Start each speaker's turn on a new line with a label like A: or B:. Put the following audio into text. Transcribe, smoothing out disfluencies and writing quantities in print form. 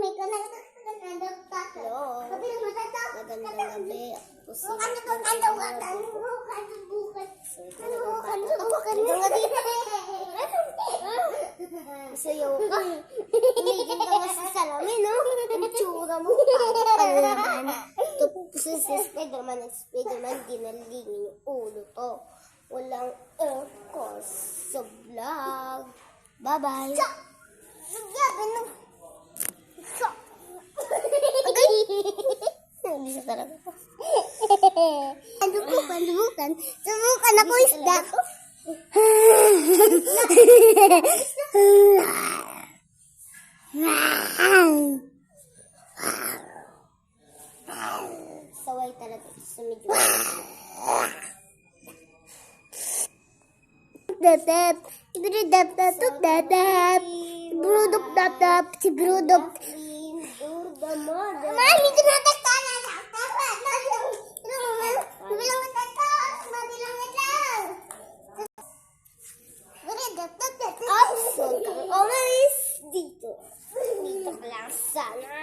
A: Hello. Magandang gabi. Ako si Sayaw ka. Tumigil ka nga sa salamin, no? Ang tsura mo. Tapos si Spiderman, ginalingin yung ulo to. Walang aircon sa vlog. Bye-bye. Hindi sa talaga. Subukan ako isda. Saway talaga sa medyo. Always dito. Dito lang sana.